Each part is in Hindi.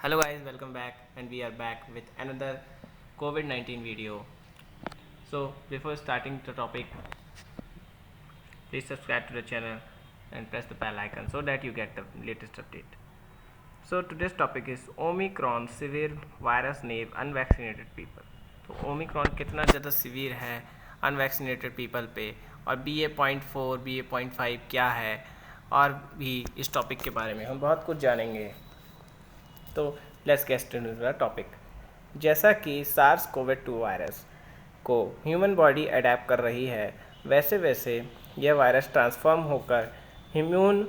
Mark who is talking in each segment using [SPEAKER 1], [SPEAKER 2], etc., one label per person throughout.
[SPEAKER 1] Hello guys, welcome back, and we are back with another COVID-19 video. So before starting the topic, please subscribe to the channel and press the bell icon so that you get the latest update. So today's topic is Omicron severe virus naive unvaccinated people. तो ओमिक्रॉन कितना ज़्यादा सीवियर है अनवैक्सीनेटेड पीपल पे, और BA.4 BA.5 क्या है, और भी इस टॉपिक के बारे में हम बहुत कुछ जानेंगे। तो let's get into the topic. जैसा कि सार्स कोविड-2 वायरस को ह्यूमन बॉडी अडेप्ट कर रही है, वैसे वैसे यह वायरस ट्रांसफॉर्म होकर इम्यून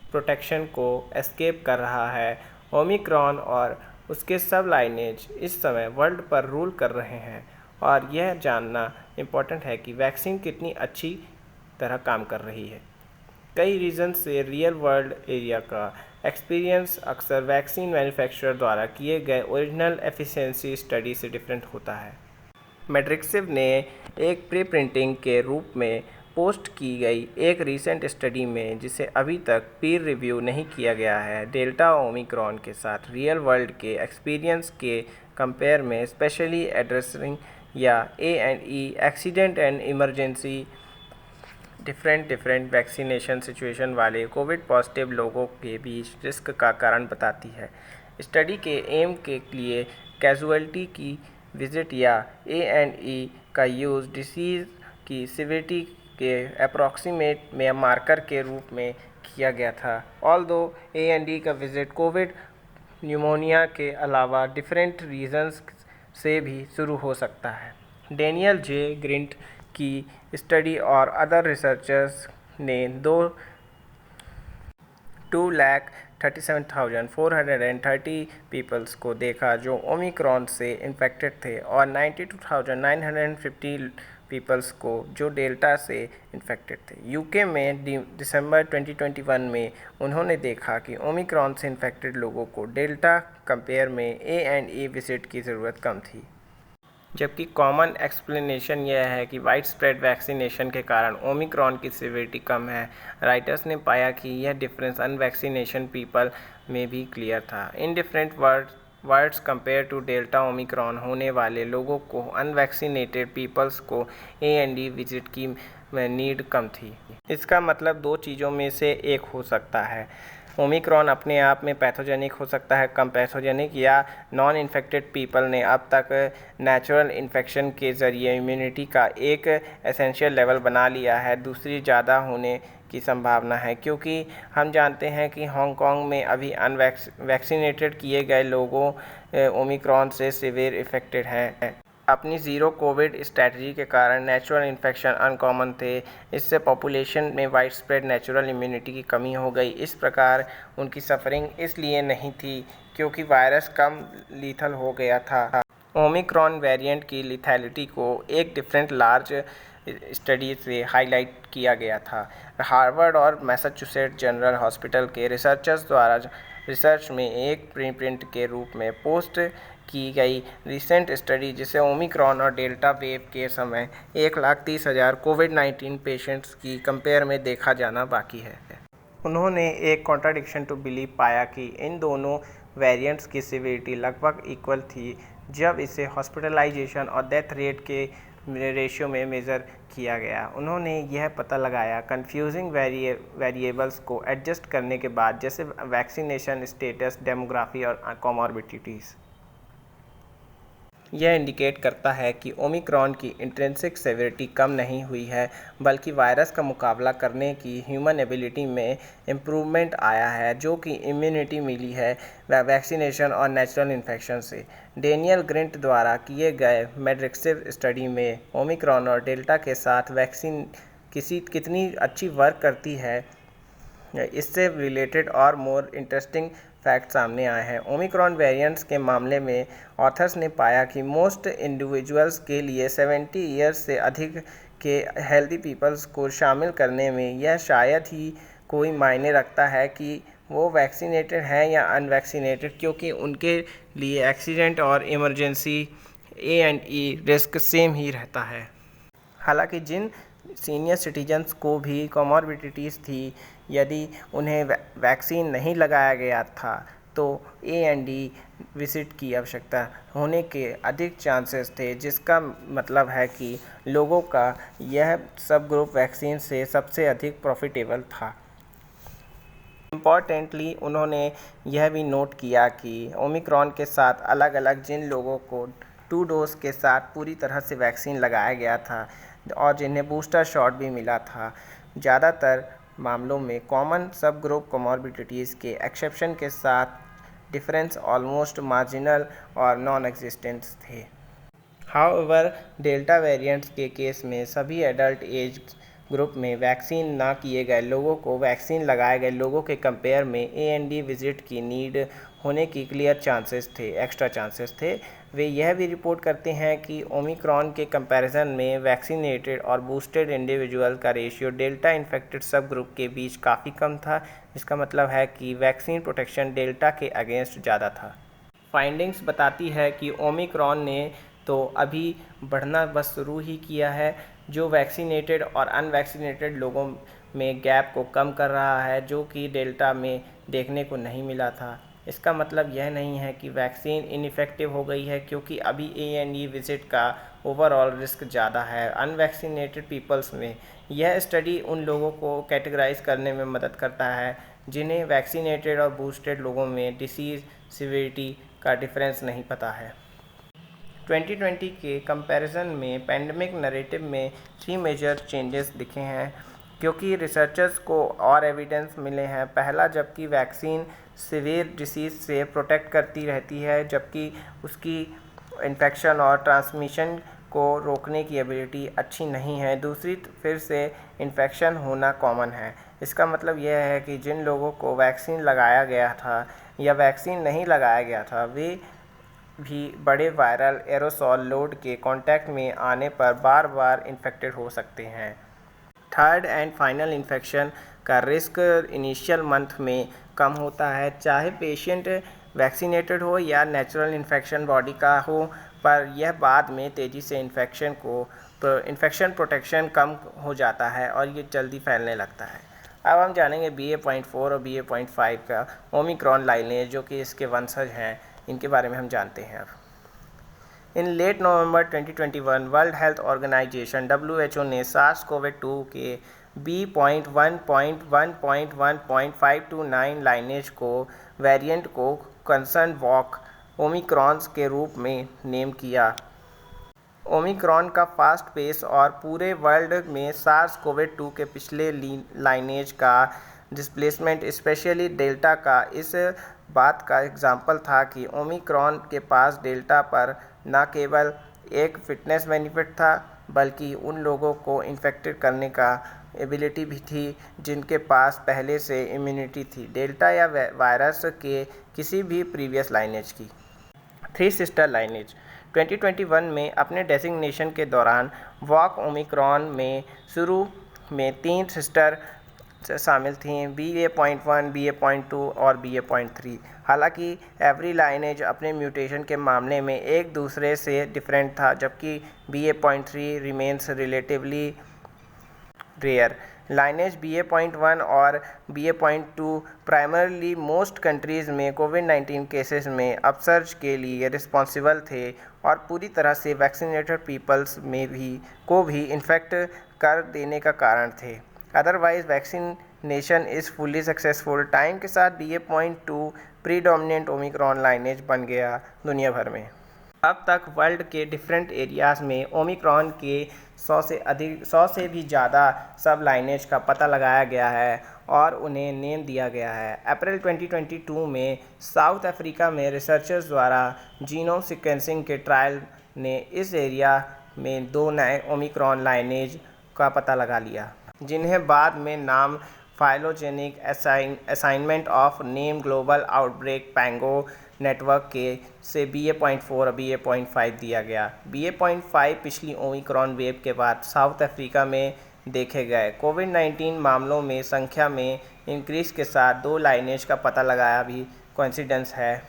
[SPEAKER 1] प्रोटेक्शन को एस्केप कर रहा है। ओमिक्रॉन और उसके सब लाइनेज इस समय वर्ल्ड पर रूल कर रहे हैं, और यह जानना इम्पोर्टेंट है कि वैक्सीन कितनी अच्छी तरह काम कर रही है। कई रीजन से रियल वर्ल्ड एरिया का एक्सपीरियंस अक्सर वैक्सीन मैन्युफैक्चरर द्वारा किए गए ओरिजिनल एफिशिएंसी स्टडी से डिफरेंट होता है। मैट्रिक्सिव ने एक प्री प्रिंटिंग के रूप में पोस्ट की गई एक रीसेंट स्टडी में, जिसे अभी तक पीर रिव्यू नहीं किया गया है, डेल्टा ओमिक्रॉन के साथ रियल वर्ल्ड के एक्सपीरियंस के कंपेयर में स्पेशली एड्रेसिंग या A&E accident and emergency different vaccination situation वाले कोविड पॉजिटिव लोगों के बीच रिस्क का कारण बताती है। स्टडी के एम के लिए कैजुअलिटी की विजिट या A&E का यूज़ डिसीज़ की सिविरिटी के अप्रॉक्सीमेट में मार्कर के रूप में किया गया था। ऑल्दो A&E का विजिट कोविड न्यूमोनिया के अलावा डिफरेंट रीजन्स से भी शुरू हो सकता है। डेनियल जे ग्रिंट की स्टडी और अदर रिसर्चर्स ने 2,37,430 पीपल्स को देखा जो ओमिक्रॉन से इन्फेक्टेड थे, और 92,950 पीपल्स को जो डेल्टा से इन्फेक्टेड थे। यूके में दिसंबर 2021 में उन्होंने देखा कि ओमिक्रॉन से इन्फेक्टेड लोगों को डेल्टा कंपेयर में A&E विजिट की ज़रूरत कम थी। जबकि कॉमन एक्सप्लेनेशन यह है कि वाइड स्प्रेड वैक्सीनेशन के कारण ओमिक्रॉन की सिविरिटी कम है। राइटर्स ने पाया कि यह डिफरेंस अनवैक्सीनेशन पीपल में भी क्लियर था। In different words compare to delta omicron होने वाले लोगों को अनवैक्सीनेटेड पीपल्स को A&E विजिट की नीड कम थी। इसका मतलब दो चीज़ों में से एक हो सकता है। ओमिक्रॉन अपने आप में पैथोजेनिक हो सकता है, कम पैथोजेनिक, या नॉन इन्फेक्टेड पीपल ने अब तक नेचुरल इन्फेक्शन के ज़रिए इम्यूनिटी का एक एसेंशियल लेवल बना लिया है। दूसरी ज़्यादा होने की संभावना है, क्योंकि हम जानते हैं कि हांगकांग में अभी वैक्सीनेटेड किए गए लोगों ओमिक्रॉन से सीवियर इफेक्टेड हैं। अपनी ज़ीरो कोविड स्ट्रैटेजी के कारण नेचुरल इन्फेक्शन अनकॉमन थे। इससे पॉपुलेशन में वाइड स्प्रेड नेचुरल इम्यूनिटी की कमी हो गई। इस प्रकार उनकी सफरिंग इसलिए नहीं थी क्योंकि वायरस कम लीथल हो गया था। ओमिक्रॉन वेरिएंट की लिथैलिटी को एक डिफरेंट लार्ज स्टडी से हाईलाइट किया गया था। हार्वर्ड और मैसाचुसेट्स जनरल हॉस्पिटल के रिसर्चर्स द्वारा रिसर्च में एक प्रीप्रिंट के रूप में पोस्ट की गई रीसेंट स्टडी, जिसे ओमिक्रॉन और डेल्टा वेव के समय 1,30,000 कोविड-19 पेशेंट्स की कंपेयर में देखा जाना बाकी है। उन्होंने एक कॉन्ट्राडिक्शन टू बिलीव पाया कि इन दोनों वेरिएंट्स की सिविरिटी लगभग इक्वल थी जब इसे हॉस्पिटलाइजेशन और डेथ रेट के रेशियो में मेज़र किया गया। उन्होंने यह पता लगाया कंफ्यूजिंग वेरिएबल्स को एडजस्ट करने के बाद, जैसे वैक्सीनेशन स्टेटस, डेमोग्राफी और कॉमॉर्बिडिटीज़। यह इंडिकेट करता है कि ओमिक्रॉन की इंट्रिंसिक सेवेरिटी कम नहीं हुई है, बल्कि वायरस का मुकाबला करने की ह्यूमन एबिलिटी में इम्प्रूवमेंट आया है, जो कि इम्यूनिटी मिली है वैक्सीनेशन और नेचुरल इन्फेक्शन से। डेनियल ग्रिंट द्वारा किए गए मैट्रिक्सिव स्टडी में ओमिक्रॉन और डेल्टा के साथ वैक्सीन कितनी अच्छी वर्क करती है, इससे रिलेटेड और मोर इंटरेस्टिंग फैक्ट सामने आए हैं। ओमिक्रॉन वेरिएंट्स के मामले में ऑथर्स ने पाया कि मोस्ट इंडिविजुअल्स के लिए 70 ईयर्स से अधिक के हेल्दी पीपल्स को शामिल करने में यह शायद ही कोई मायने रखता है कि वो वैक्सीनेटेड हैं या अनवैक्सीनेटेड, क्योंकि उनके लिए एक्सीडेंट और इमरजेंसी A&E रिस्क सेम ही रहता है। हालांकि जिन सीनियर सिटीजन्स को भी कॉमॉर्बिडिटीज़ थी, यदि उन्हें वैक्सीन नहीं लगाया गया था तो A&E विजिट की आवश्यकता होने के अधिक चांसेस थे, जिसका मतलब है कि लोगों का यह सब ग्रुप वैक्सीन से सबसे अधिक प्रॉफिटेबल था। इम्पॉर्टेंटली उन्होंने यह भी नोट किया कि ओमिक्रॉन के साथ अलग अलग जिन लोगों को 2 डोज के साथ पूरी तरह से वैक्सीन लगाया गया था और जिन्हें बूस्टर शॉट भी मिला था, ज़्यादातर मामलों में कॉमन सब ग्रुप कोमॉर्बिडिटीज़ के एक्सेप्शन के साथ डिफरेंस ऑलमोस्ट मार्जिनल और नॉन एग्जिस्टेंट थे। हाउएवर, डेल्टा वेरिएंट्स के केस में सभी एडल्ट एज ग्रुप में वैक्सीन ना किए गए लोगों को वैक्सीन लगाए गए लोगों के कंपेयर में A&E विजिट की नीड होने की क्लियर चांसेस थे, एक्स्ट्रा चांसेस थे। वे यह भी रिपोर्ट करते हैं कि ओमिक्रॉन के कंपैरिजन में वैक्सीनेटेड और बूस्टेड इंडिविजुअल का रेशियो डेल्टा इन्फेक्टेड सब ग्रुप के बीच काफ़ी कम था, जिसका मतलब है कि वैक्सीन प्रोटेक्शन डेल्टा के अगेंस्ट ज़्यादा था। फाइंडिंग्स बताती है कि ओमिक्रॉन ने तो अभी बढ़ना बस शुरू ही किया है, जो वैक्सीनेटेड और अनवैक्सीनेटेड लोगों में गैप को कम कर रहा है, जो कि डेल्टा में देखने को नहीं मिला था। इसका मतलब यह नहीं है कि वैक्सीन इनइफेक्टिव हो गई है, क्योंकि अभी A&E विजिट का ओवरऑल रिस्क ज़्यादा है अनवैक्सीनेटेड पीपल्स में। यह स्टडी उन लोगों को कैटेगराइज करने में मदद करता है जिन्हें वैक्सीनेटेड और बूस्टेड लोगों में डिसीज़ सिविरिटी का डिफरेंस नहीं पता है। 2020 के कंपैरिजन में पेंडेमिक नैरेटिव में 3 मेजर चेंजेस दिखे हैं, क्योंकि रिसर्चर्स को और एविडेंस मिले हैं। पहला, जबकि वैक्सीन सीवियर डिसीज़ से प्रोटेक्ट करती रहती है, जबकि उसकी इन्फेक्शन और ट्रांसमिशन को रोकने की एबिलिटी अच्छी नहीं है। दूसरी, फिर से इन्फेक्शन होना कॉमन है। इसका मतलब यह है कि जिन लोगों को वैक्सीन लगाया गया था या वैक्सीन नहीं लगाया गया था, वे भी बड़े वायरल एरोसॉल लोड के कांटेक्ट में आने पर बार बार इन्फेक्टेड हो सकते हैं। थर्ड एंड फाइनल इन्फेक्शन का रिस्क इनिशियल मंथ में कम होता है, चाहे पेशेंट वैक्सीनेटेड हो या नेचुरल इन्फेक्शन बॉडी का हो, पर यह बाद में तेज़ी से इन्फेक्शन प्रोटेक्शन कम हो जाता है और ये जल्दी फैलने लगता है। अब हम जानेंगे BA.4 और BA.5 का ओमिक्रॉन लाइनेज, जो कि इसके वंशज हैं, इनके बारे में हम जानते हैं। अब in late November 2021 world health organization WHO ने SARS-CoV-2 के B.1.1.1.529 लाइनेज को वेरिएंट को कंसर्न वॉक ओमिक्रॉन्स के रूप में नेम किया। ओमिक्रॉन का फास्ट पेस और पूरे वर्ल्ड में SARS-CoV-2 के पिछले लाइनेज का डिस्प्लेसमेंट, स्पेशली डेल्टा का, इस बात का एग्जाम्पल था कि ओमिक्रॉन के पास डेल्टा पर न केवल एक फिटनेस बेनिफिट था, बल्कि उन लोगों को इन्फेक्टेड करने का एबिलिटी भी थी जिनके पास पहले से इम्यूनिटी थी डेल्टा या वायरस के किसी भी प्रीवियस लाइनेज की। 3 सिस्टर लाइनेज 2021 में अपने डेजिग्नेशन के दौरान वॉक ओमिक्रॉन में शुरू में 3 सिस्टर शामिल थीं, BA.1, BA.2 और BA.3। हालांकि एवरी लाइनेज अपने म्यूटेशन के मामले में एक दूसरे से डिफरेंट था, जबकि BA.3 remains relatively rare. Lineage BA.1 और BA.2 प्राइमरली मोस्ट कंट्रीज़ में कोविड-19 केसेस में अपसर्ज के लिए रिस्पॉन्सिबल थे और पूरी तरह से वैक्सीनेटेड पीपल्स में भी इन्फेक्ट कर देने का कारण थे। Otherwise vaccination is fully successful. Time के साथ BA.2 प्रीडोमिनेंट ओमिक्रॉन लाइनेज बन गया दुनिया भर में। अब तक वर्ल्ड के डिफरेंट एरियाज़ में ओमिक्रॉन के 100 से भी ज़्यादा सब लाइनेज का पता लगाया गया है और उन्हें नेम दिया गया है। अप्रैल 2022 में साउथ अफ्रीका में रिसर्चर्स द्वारा जीनोम सीक्वेंसिंग के ट्रायल ने इस एरिया में 2 नए ओमिक्रॉन लाइनेज का पता लगा लिया, जिन्हें बाद में नाम phylogenetic assignment of name global outbreak Pango network के से BA.4 और BA.5 दिया गया। BA.5 पिछली ओमिक्रॉन वेव के बाद साउथ अफ्रीका में देखे गए कोविड-19 मामलों में संख्या में इंक्रीज के साथ 2 लाइनेज का पता लगाया भी कोइंसिडेंस है।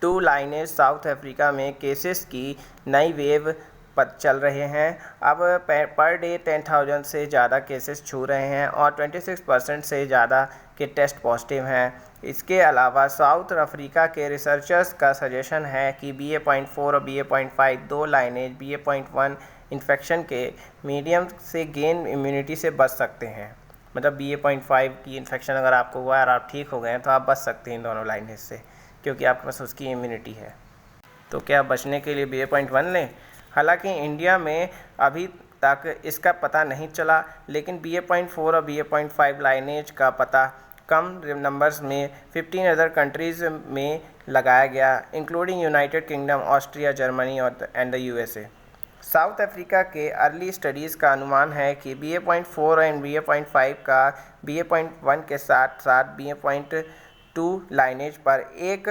[SPEAKER 1] 2 लाइनेज साउथ अफ्रीका में केसेस की नई वेव चल रहे हैं। अब पर डे 10,000 से ज़्यादा केसेस छू रहे हैं और 26% से ज़्यादा के टेस्ट पॉजिटिव हैं। इसके अलावा साउथ अफ्रीका के रिसर्चर्स का सजेशन है कि BA.4 और BA.5 दो लाइनेज BA.1 इन्फेक्शन के मीडियम से गेन इम्यूनिटी से बच सकते हैं। मतलब BA.5 की इन्फेक्शन अगर आपको हुआ और आप ठीक हो गए हैं तो आप बच सकते हैं इन दोनों लाइनेज से, क्योंकि आपके पास उसकी इम्यूनिटी है। तो क्या बचने के लिए BA.1 लें? हालांकि इंडिया में अभी तक इसका पता नहीं चला, लेकिन BA.4 और BA.5 लाइनेज का पता कम नंबर्स में 15 अदर कंट्रीज़ में लगाया गया, including United kingdom, Austria, Germany and the USA। South Africa के अर्ली स्टडीज़ का अनुमान है कि BA.4 एंड BA.5 का BA.1 के साथ साथ BA.2 लाइनेज पर एक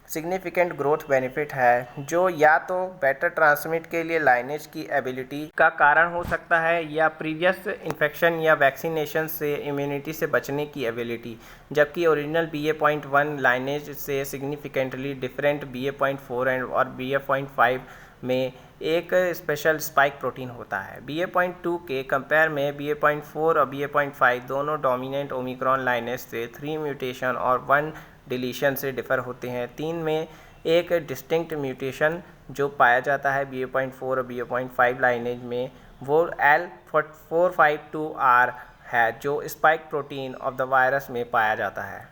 [SPEAKER 1] सिग्निफिकेंट ग्रोथ बेनिफिट है, जो या तो बेटर ट्रांसमिट के लिए लाइनेज की एबिलिटी का कारण हो सकता है या प्रीवियस इन्फेक्शन या वैक्सीनेशन से इम्यूनिटी से बचने की एबिलिटी, जबकि ओरिजिनल BA.1 लाइनेज से सिग्निफिकेंटली डिफरेंट BA.4 और BA.5 में एक स्पेशल स्पाइक प्रोटीन होता है। BA.2 के कंपेयर में BA.4 और BA.5 दोनों डोमिनेंट ओमिक्रॉन लाइनेज से 3 म्यूटेशन और 1 डिलीशन से डिफ़र होते हैं। 3 में एक डिस्टिंक्ट म्यूटेशन जो पाया जाता है BA.4 और BA.5 लाइनेज में, वो L452R है, जो spike protein of the virus में पाया जाता है।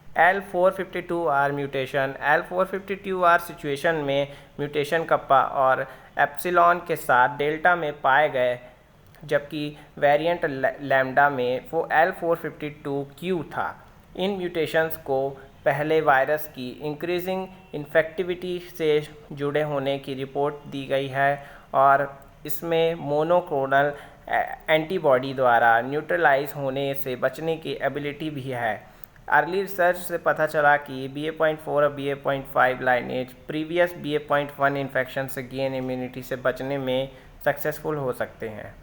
[SPEAKER 1] L452R म्यूटेशन L452R सिचुएशन में म्यूटेशन कप्पा और एप्सिलॉन के साथ डेल्टा में पाए गए, जबकि वेरिएंट लैम्डा में वो L452Q था। इन म्यूटेशंस को पहले वायरस की इंक्रीजिंग इन्फेक्टिविटी से जुड़े होने की रिपोर्ट दी गई है और इसमें मोनोक्लोनल एंटीबॉडी द्वारा न्यूट्रलाइज होने से बचने की एबिलिटी भी है। अर्ली रिसर्च से पता चला कि BA.4 और BA.5 lineage previous BA.1 infection से गेन इम्यूनिटी से बचने में सक्सेसफुल हो सकते हैं।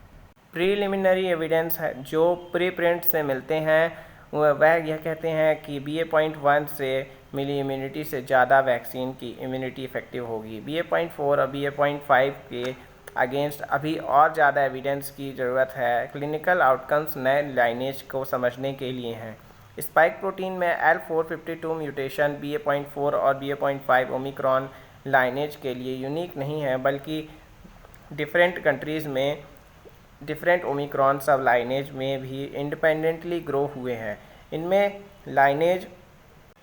[SPEAKER 1] प्रीलिमिनरी एविडेंस है जो प्रीप्रिंट से मिलते हैं, वह यह कहते हैं कि BA.1 से मिली इम्यूनिटी से ज़्यादा वैक्सीन की इम्यूनिटी इफेक्टिव होगी। BA.4 और BA.5 के अगेंस्ट अभी और ज़्यादा एविडेंस की ज़रूरत है। क्लिनिकल आउटकम्स नए लाइनेज को समझने के लिए हैं। स्पाइक प्रोटीन में L452 म्यूटेशन BA.4 और BA.5 ओमिक्रॉन लाइनेज के लिए यूनिक नहीं है, बल्कि डिफरेंट कंट्रीज़ में डिफरेंट ओमिक्रॉन सब लाइनेज में भी इंडिपेंडेंटली ग्रो हुए हैं। इनमें लाइनेज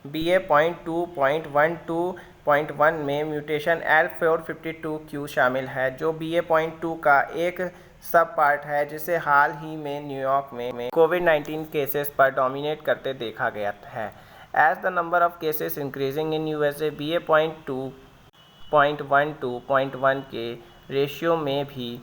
[SPEAKER 1] BA.2.12.1 में म्यूटेशन L452Q शामिल है, जो BA.2 का एक सब पार्ट है, जिसे हाल ही में न्यूयॉर्क में कोविड-19 केसेस पर डोमिनेट करते देखा गया है। As the number of cases increasing in USA, BA.2.12.1 के रेशियो में भी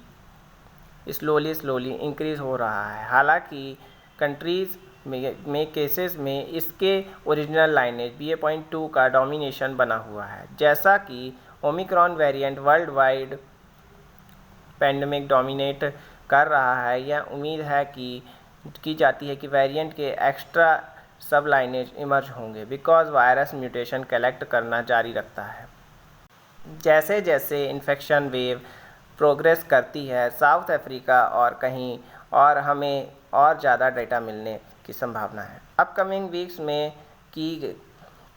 [SPEAKER 1] स्लोली इंक्रीज़ हो रहा है। हालांकि कंट्रीज़ में केसेस में इसके ओरिजिनल लाइनेज BA.2 का डोमिनेशन बना हुआ है। जैसा कि Omicron variant world wide pandemic dominate कर रहा है, यह उम्मीद है कि की जाती है कि वेरिएंट के एक्स्ट्रा सब लाइनेज इमर्ज होंगे, बिकॉज वायरस म्यूटेशन कलेक्ट करना जारी रखता है। जैसे जैसे इन्फेक्शन वेव प्रोग्रेस करती है साउथ अफ्रीका और कहीं और, हमें और ज़्यादा डेटा मिलने की संभावना है। अपकमिंग वीक्स में कि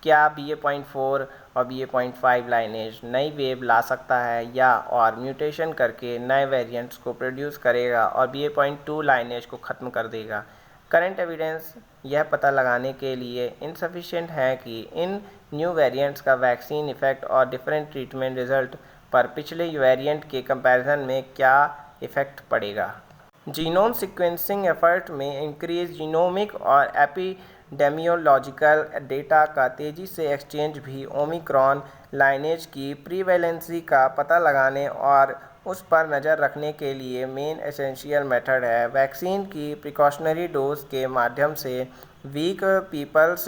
[SPEAKER 1] क्या BA.4 और BA.5 लाइनेज नई वेव ला सकता है या और म्यूटेशन करके नए वेरिएंट्स को प्रोड्यूस करेगा और BA.2 लाइनेज को ख़त्म कर देगा। करंट एविडेंस यह पता लगाने के लिए इनसफिशिएंट है कि इन न्यू वेरिएंट्स का वैक्सीन इफ़ेक्ट और डिफरेंट ट्रीटमेंट रिजल्ट पर पिछले वेरिएंट के कंपैरिजन में क्या इफ़ेक्ट पड़ेगा। जीनोम सीक्वेंसिंग एफर्ट में इंक्रीज जीनोमिक और एपिडेमियोलॉजिकल डेटा का तेज़ी से एक्सचेंज भी ओमिक्रॉन लाइनेज की प्रीवेलेंसी का पता लगाने और उस पर नज़र रखने के लिए मेन एसेंशियल मेथड है। वैक्सीन की प्रिकॉशनरी डोज के माध्यम से वीक पीपल्स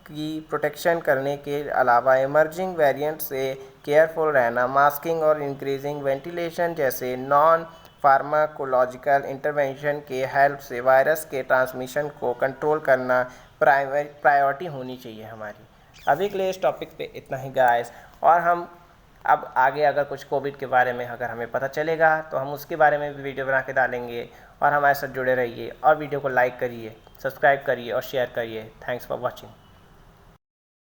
[SPEAKER 1] की प्रोटेक्शन करने के अलावा इमर्जिंग वेरिएंट से केयरफुल रहना, मास्किंग और इंक्रीजिंग वेंटिलेशन जैसे नॉन फार्माकोलॉजिकल इंटरवेंशन के हेल्प से वायरस के ट्रांसमिशन को कंट्रोल करना प्रायोरिटी होनी चाहिए हमारी। अभी के लिए इस टॉपिक पे इतना ही गाइस, और हम अब आगे अगर कुछ कोविड के बारे में अगर हमें पता चलेगा तो हम उसके बारे में भी वीडियो बना के डालेंगे। और हमारे साथ जुड़े रहिए और वीडियो को लाइक करिए, सब्सक्राइब करिए और शेयर करिए। Thanks for watching.